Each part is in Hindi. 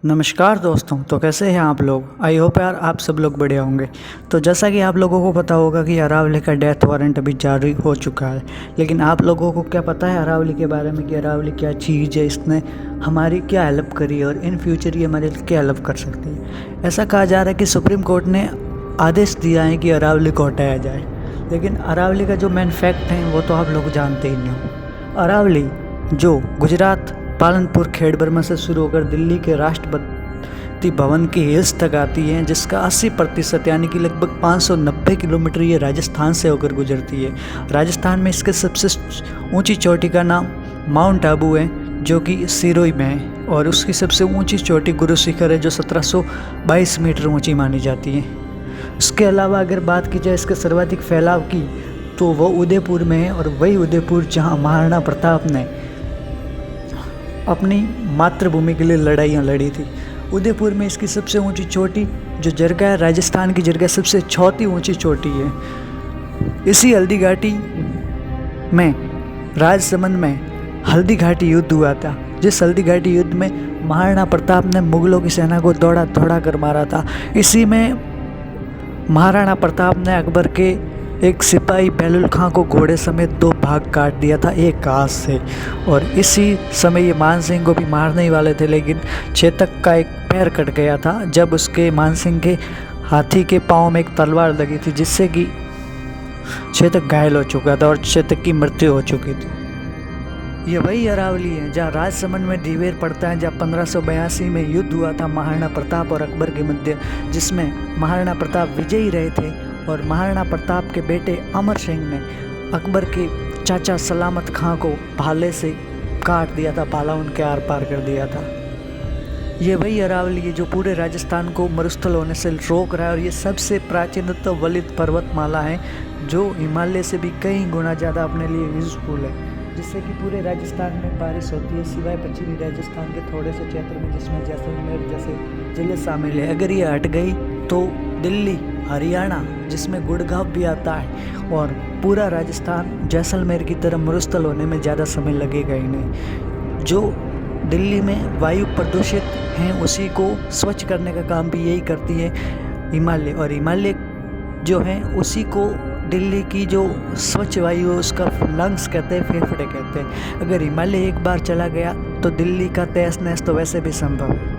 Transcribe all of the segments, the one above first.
नमस्कार दोस्तों। तो कैसे हैं आप लोग। आई होप यार आप सब लोग बढ़िया होंगे। तो जैसा कि आप लोगों को पता होगा कि अरावली का डेथ वारंट अभी जारी हो चुका है, लेकिन आप लोगों को क्या पता है अरावली के बारे में कि अरावली क्या चीज़ है, इसने हमारी क्या हेल्प करी है और इन फ्यूचर ये हमारे लिए क्या हेल्प कर सकती है। ऐसा कहा जा रहा है कि सुप्रीम कोर्ट ने आदेश दिया है कि अरावली को हटाया जाए, लेकिन अरावली का जो मेन फैक्ट है वो तो आप लोग जानते ही नहीं हो। अरावली जो गुजरात पालनपुर खेड़बर्मा से शुरू होकर दिल्ली के राष्ट्रपति भवन की हिल्स तक आती है, जिसका 80% यानी कि लगभग 590 किलोमीटर ये राजस्थान से होकर गुजरती है। राजस्थान में इसके सबसे ऊंची चोटी का नाम माउंट आबू है, जो कि सिरोही में है, और उसकी सबसे ऊंची चोटी गुरु शिखर है, जो 1722 मीटर ऊंची मानी जाती है। इसके अलावा अगर बात की जाए इसके सर्वाधिक फैलाव की, तो वो उदयपुर में है, और वही उदयपुर जहाँ महाराणा प्रताप ने अपनी मातृभूमि के लिए लड़ाइयाँ लड़ी थी। उदयपुर में इसकी सबसे ऊंची चोटी जो जरगा है, राजस्थान की जरगा सबसे चौथी ऊंची चोटी है। इसी हल्दी घाटी में राजसमंद में हल्दी घाटी युद्ध हुआ था, जिस हल्दी घाटी युद्ध में महाराणा प्रताप ने मुगलों की सेना को दौड़ा दौड़ा कर मारा था। इसी में महाराणा प्रताप ने अकबर के एक सिपाही बहलुल खां को घोड़े समेत 2 भाग काट दिया था एक घास से, और इसी समय ये मानसिंह को भी मारने ही वाले थे, लेकिन चेतक का एक पैर कट गया था जब उसके मानसिंह के हाथी के पाँव में एक तलवार लगी थी, जिससे कि चेतक घायल हो चुका था और चेतक की मृत्यु हो चुकी थी। ये वही अरावली है जहाँ राजसमंद में डिवेर पड़ता है, जहाँ 1582 में युद्ध हुआ था महाराणा प्रताप और अकबर के मध्य, जिसमें महाराणा प्रताप विजयी रहे थे, और महाराणा प्रताप के बेटे अमर सिंह ने अकबर के चाचा सलामत खां को भाले से काट दिया था, भाला उनके आर पार कर दिया था। ये वही अरावली है जो पूरे राजस्थान को मरुस्थल होने से रोक रहा है, और ये सबसे प्राचीनतम वलित पर्वतमाला है, जो हिमालय से भी कई गुना ज़्यादा अपने लिए यूजफुल है, जिससे कि पूरे राजस्थान में बारिश होती है, सिवाय पश्चिमी राजस्थान के थोड़े से क्षेत्र में जिसमें जैसलमेर जैसे जिले शामिल है। अगर ये हट गई तो दिल्ली, हरियाणा, जिसमें गुड़गांव भी आता है, और पूरा राजस्थान जैसलमेर की तरह मरुस्थल होने में ज़्यादा समय लगेगा ही नहीं। जो दिल्ली में वायु प्रदूषित हैं उसी को स्वच्छ करने का काम भी यही करती है हिमालय, और हिमालय जो है उसी को दिल्ली की जो स्वच्छ वायु है उसका लंग्स कहते हैं, फेफड़े कहते हैं। अगर हिमालय एक बार चला गया तो दिल्ली का तहस नहस तो वैसे भी संभव है।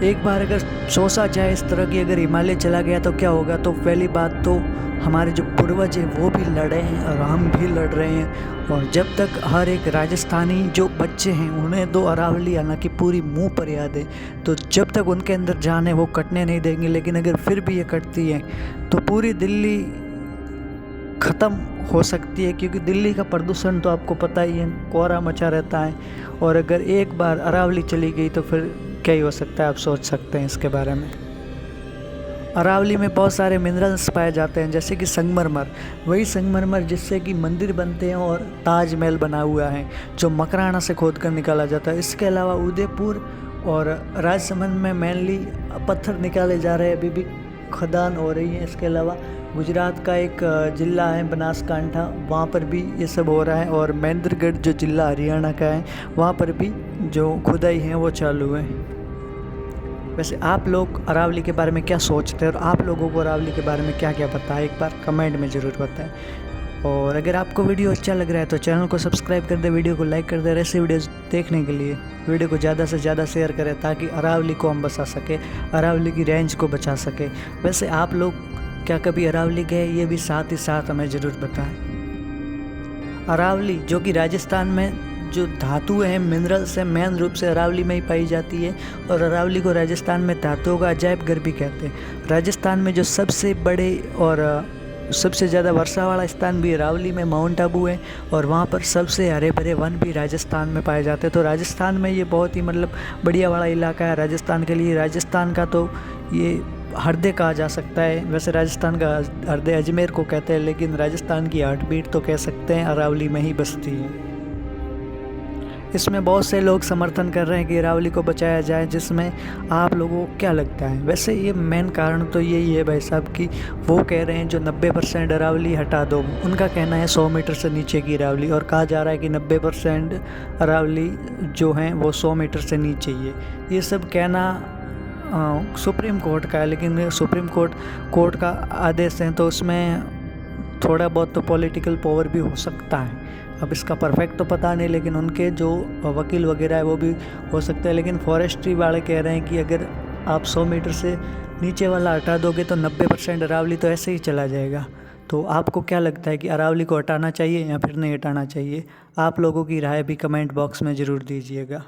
एक बार अगर सोचा जाए इस तरह की अगर हिमालय चला गया तो क्या होगा, तो पहली बात तो हमारे जो पूर्वज हैं वो भी लड़े हैं और हम भी लड़ रहे हैं, और जब तक हर एक राजस्थानी जो बच्चे हैं उन्हें 2 अरावली हालांकि पूरी मुंह पर याद है, तो जब तक उनके अंदर जान है वो कटने नहीं देंगे। लेकिन अगर फिर भी ये कटती है तो पूरी दिल्ली ख़त्म हो सकती है, क्योंकि दिल्ली का प्रदूषण तो आपको पता ही है, कोहरा मचा रहता है, और अगर एक बार अरावली चली गई तो फिर क्या ही हो सकता है, आप सोच सकते हैं इसके बारे में। अरावली में बहुत सारे मिनरल्स पाए जाते हैं, जैसे कि संगमरमर, वही संगमरमर जिससे कि मंदिर बनते हैं और ताजमहल बना हुआ है, जो मकराना से खोद कर निकाला जाता है। इसके अलावा उदयपुर और राजसमंद में मेनली पत्थर निकाले जा रहे हैं, अभी भी खदान हो रही है। इसके अलावा गुजरात का एक ज़िला है बनासकांठा, वहाँ पर भी ये सब हो रहा है, और महेंद्रगढ़ जो ज़िला हरियाणा का है वहाँ पर भी जो खुदाई है वो चालू है। वैसे आप लोग अरावली के बारे में क्या सोचते हैं, और आप लोगों को अरावली के बारे में क्या क्या पता है, एक बार कमेंट में ज़रूर बताएं। और अगर आपको वीडियो अच्छा लग रहा है तो चैनल को सब्सक्राइब कर दे, वीडियो को लाइक कर दे। ऐसे वीडियोस देखने के लिए वीडियो को ज़्यादा से ज़्यादा शेयर करें, ताकि अरावली को हम बचा सके, अरावली की रेंज को बचा सके। वैसे आप लोग क्या कभी अरावली गए, ये भी साथ ही साथ हमें ज़रूर बताएं। अरावली जो कि राजस्थान में जो धातु है, मिनरल्स है, मेन रूप से अरावली में ही पाई जाती है, और अरावली को राजस्थान में धातुओं का अजायब घर भी कहते हैं। राजस्थान में जो सबसे बड़े और सबसे ज़्यादा वर्षा वाला स्थान भी अरावली में माउंट आबू है, और वहाँ पर सबसे हरे भरे वन भी राजस्थान में पाए जाते हैं। तो राजस्थान में ये बहुत ही मतलब बढ़िया वाला इलाका है राजस्थान के लिए। राजस्थान का तो ये हृदय कहा जा सकता है, वैसे राजस्थान का हृदय अजमेर को कहते हैं, लेकिन राजस्थान की हार्ट बीट तो कह सकते हैं अरावली में ही बसती है। इसमें बहुत से लोग समर्थन कर रहे हैं कि अरावली को बचाया जाए, जिसमें आप लोगों को क्या लगता है? वैसे ये मेन कारण तो यही है भाई साहब कि वो कह रहे हैं जो 90% अरावली हटा दो, उनका कहना है 100 मीटर से नीचे की अरावली, और कहा जा रहा है कि 90% अरावली जो हैं वो 100 मीटर से नीचे ही है। ये सब कहना सुप्रीम कोर्ट का है, लेकिन सुप्रीम कोर्ट का आदेश है तो उसमें थोड़ा बहुत तो पॉलिटिकल पावर भी हो सकता है। अब इसका परफेक्ट तो पता नहीं, लेकिन उनके जो वकील वगैरह है वो भी हो सकता है। लेकिन फॉरेस्ट्री वाले कह रहे हैं कि अगर आप 100 मीटर से नीचे वाला हटा दोगे तो 90% अरावली तो ऐसे ही चला जाएगा। तो आपको क्या लगता है कि अरावली को हटाना चाहिए या फिर नहीं हटाना चाहिए? आप लोगों की राय भी कमेंट बॉक्स में ज़रूर दीजिएगा।